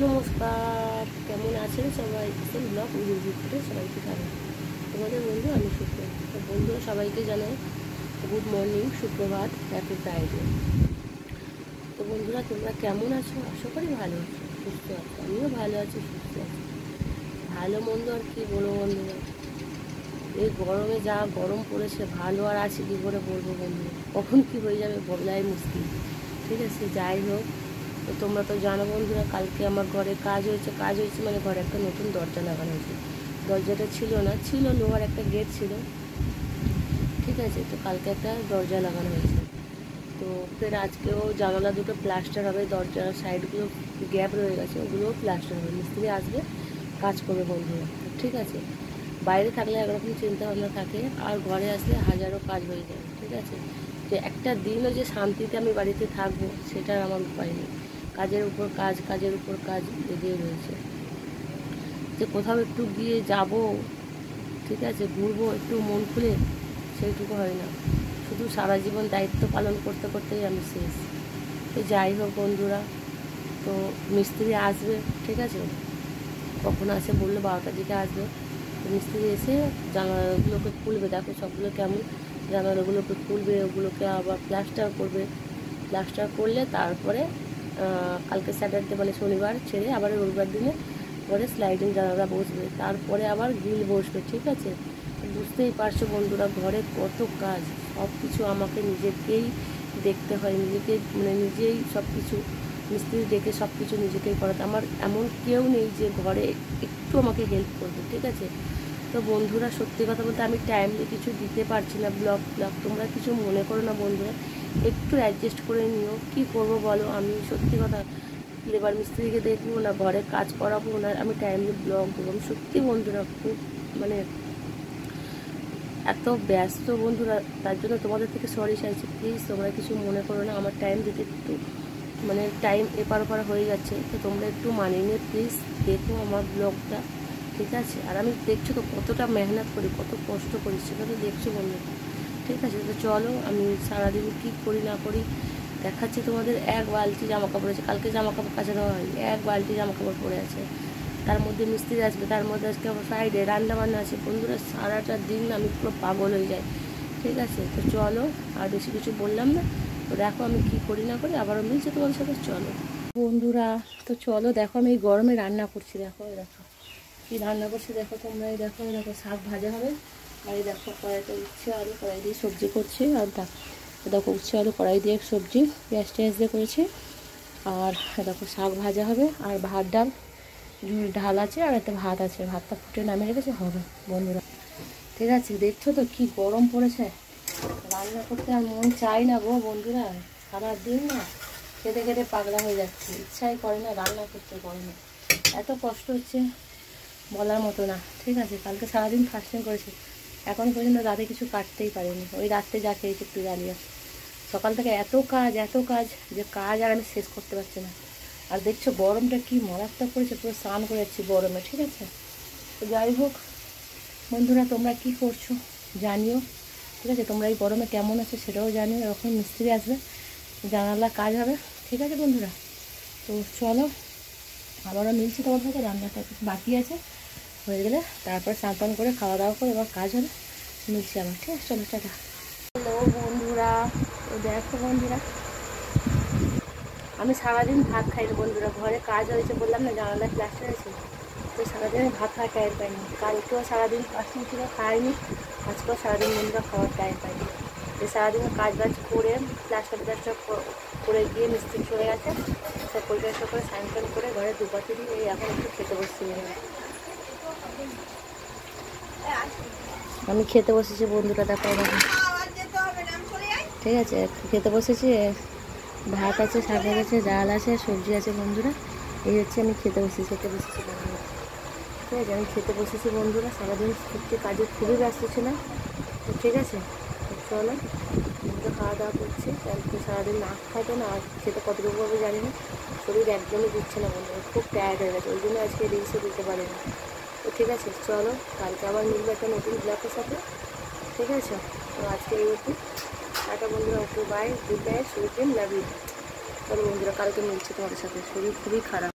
নমস্কার, কেমন আছেন সবাই? কিচেন ব্লগ ভিডিওতে সবাইকে জানাই। তোমাদের বন্ধু আমি শুক্র। তো বন্ধুরা সবাইকে জানাই গুড মর্নিং, সুপ্রভাত, হ্যাপি ফ্রাইডে। তো বন্ধুরা তোমরা কেমন আছো? আশা করি ভালো আছো, সুস্থ আছো। আমিও ভালো আছি, সুস্থ আছি। ভালো মন্দ আর কি বলবো বন্ধুরা, এই গরমে যা গরম পড়েছে, ভালো আর আছে কী করে বলবো বন্ধুরা, কখন কী হয়ে যাবে বলাই মুশকিল। ঠিক আছে, যাই হোক। তো তোমরা তো জানো বন্ধুরা, কালকে আমার ঘরে কাজ হয়েছে মানে ঘরে একটা নতুন দরজা লাগানো হয়েছে। দরজাটা ছিল না, ছিল লোহার একটা গেট ছিল। ঠিক আছে, তো কালকে একটা দরজা লাগানো হয়েছে। তো ফের আজকেও জানালা দুটো প্লাস্টার হবে, দরজার সাইডগুলো গ্যাপ রয়ে গেছে, ওগুলোও প্লাস্টার হবে। মিস্ত্রি আসবে, কাজ করবে বন্ধুরা। ঠিক আছে, বাইরে থাকলে একরকম চিন্তা ভাবনা থাকে, আর ঘরে আসলে হাজারো কাজ হয়ে যায়। ঠিক আছে, যে একটা দিনও যে শান্তিতে আমি বাড়িতে থাকবো সেটার আমার উপায় নেই। কাজের উপর কাজ, কাজের উপর কাজ লেগেই রয়েছে। যে কোথাও একটু গিয়ে যাব, ঠিক আছে, ঘুরবো একটু মন খুলে, সেইটুকু হয় না। শুধু সারা জীবন দায়িত্ব পালন করতে করতেই আমি শেষ। তো যাই হোক বন্ধুরা, তো মিস্ত্রি আসবে। ঠিক আছে, কখন আসে বললো 12টার দিকে আসবে। তো মিস্ত্রি এসে জানালাগুলোকে খুলবে, দেখো সবগুলো কেমন, জানালাগুলোকে খুলবে, ওগুলোকে আবার প্লাস্টার করবে। প্লাস্টার করলে তারপরে কালকে স্যাটারডে মানে শনিবার ছেড়ে আবার রবিবার দিনে পরে স্লাইডিং জানালা বসবে, তারপরে আবার গ্রিল বসবে। ঠিক আছে, বুঝতেই পারছো বন্ধুরা, ঘরে কত কাজ, সব কিছু আমাকে নিজেকেই দেখতে হয়, নিজেই সব কিছু মিস্ত্রি ডেকে সব কিছু নিজেকেই করাতে। আমার এমন কেউ নেই যে ঘরে একটু আমাকে হেল্প করবে। ঠিক আছে, তো বন্ধুরা সত্যি কথা বলতে আমি টাইমলি কিছু দিতে পারছি না, ব্লগ তোমরা কিছু মনে করো না বন্ধুরা, একটু অ্যাডজাস্ট করে নিও। কি করব বলো, আমি সত্যি কথা লেবার মিস্ত্রিকে দেখবো না, ঘরে কাজ করাবো না, আমি টাইমলি ব্লগ দেবো। আমি সত্যি বন্ধুরা খুব মানে এত ব্যস্ত বন্ধুরা, তার জন্য তোমাদের থেকে সরি চাইছি, প্লিজ তোমরা কিছু মনে করো না। আমার টাইম দিতে একটু টাইম এপার ওপার হয়ে যাচ্ছে, তো তোমরা একটু মানিয়ে নিয়ে প্লিজ দেখো আমার ব্লগটা। ঠিক আছে, আর আমি দেখছো তো কতটা মেহনত করি, কত কষ্ট করি, সেটা তো দেখছো বন্ধু। ঠিক আছে, তো চলো আমি সারাদিন কী করি না করি দেখাচ্ছি তোমাদের। এক বালতি জামা কাপড় আছে, কালকে জামা কাপড় কাচা দেওয়া হয়নি, এক বালতি জামা কাপড় পরে আছে। তার মধ্যে মিস্ত্রি আসবে, তার মধ্যে আজকে আবার ফ্রাইডে, রান্নাবান্না আছে বন্ধুরা, সারাটা দিন আমি পুরো পাগল হয়ে যাই। ঠিক আছে, তো চলো আর বেশি কিছু বললাম না। তো দেখো আমি কী করি না করি, আবারও মিলছে তোমাদের সাথে। চলো বন্ধুরা, তো চলো দেখো আমি এই গরমে রান্না করছি। দেখো দেখো কী রান্না করছি, দেখো তোমরা। দেখো দেখো শাক ভাজা হবে, আর এই দেখো কড়াইতে উচ্ছে আলু কড়াই দিয়ে সবজি করছি। আর দেখো উচ্ছে আলু কড়াই দিয়ে সবজি পেঁয়াজ টেঁয়াজ দিয়ে করেছি। আর দেখো শাক ভাজা হবে, আর ভাত ডাল ঢাল আছে, আর একটা ভাত আছে, ভাতটা ফুটে নামিয়ে রেখেছে, হবে বন্ধুরা। ঠিক আছে, দেখছো তো কি গরম পড়েছে, রান্না করতে আর মন চাই না গো বন্ধুরা। সারাদিন না খেতে খেতে পাগলা হয়ে যাচ্ছে, ইচ্ছাই করে না, রান্না করতে করে না, এত কষ্ট হচ্ছে বলার মতো না। ঠিক আছে, কালকে সারাদিন ফাস্টিং করেছি, এখন পর্যন্ত রাতে কিছু কাটতেই পারিনি, ওই রাত্রে যা খেয়েছি একটু জ্বালিয়ে। সকাল থেকে এত কাজ যে কাজ আর আমি শেষ করতে পারছি না। আর দেখছো গরমটা কি মারাত্মক করেছে, পুরো স্নান করে যাচ্ছি গরমে। ঠিক আছে, তো যাই হোক বন্ধুরা, তোমরা কি করছো জানিও। ঠিক আছে, তোমরা এই গরমে কেমন আছো সেটাও জানিও। এখন মিস্ত্রি আসবে, জানালা কাজ হবে। ঠিক আছে বন্ধুরা, তো চলো আবারও মিলছি তোমার সাথে। রান্নাটা বাকি আছে, হয়ে গেলে তারপরে স্নান করে খাওয়া দাওয়া করে এবার কাজ হবে, মিলছি আবার। ঠিক আছে, চলো টাটা। হ্যালো বন্ধুরা, তো দেখো বন্ধুরা আমি সারাদিন ভাত খাই না বন্ধুরা, ঘরে কাজ হয়েছে বললাম না, জানালায় প্লাস্টার আছে, তো সারাদিন আমি ভাত খাওয়ার টাইম পাইনি। কালকেও সারাদিন ফাস্টিং ছিল, খাইনি। আজকেও সারাদিন বন্ধুরা খাওয়ার টাইম পাইনি। তো সারাদিন কাজ বাজ করে প্লাস্টার করে গিয়ে মিস্ত্রি চলে গেছে, সব পরিষ্কার করে স্নান টান করে ঘরে দুপাতি দিয়ে এই এখন একটু খেতে বসছি। আমি খেতে বসেছি বন্ধুরা, দেখো দেখো। ঠিক আছে, খেতে বসেছি, ভাত আছে, শাক আছে, ডাল আছে, সবজি আছে বন্ধুরা। এই হচ্ছে আমি খেতে বসেছি বন্ধুরা। ঠিক আছে, আমি খেতে বসেছি বন্ধুরা, সারাদিন সত্যি কাজে খুবই ব্যস্ত ছিলাম। তো ঠিক আছে, চলো তো খাওয়া দাওয়া করছি। কালকে সারাদিন না খাইতো না, আর খেতে কতটুকু হবে জানি না, শরীর একদমই দিচ্ছে না বন্ধুরা, খুব টায়ার্ড হয়ে গেছে, ওই জন্য আজকে রিলসও দিতে পারিনি। তো ঠিক আছে, চলো কালকে আবার মিলবে একটা নতুন ব্লগের সাথে। ঠিক আছে, তো আজকে এই অবধি, টাটা বন্ধুরা, okay bye, good night, sweet dream, love you. চলো বন্ধুরা, কালকে মিলছে তোমাদের সাথে, শরীর খুবই খারাপ।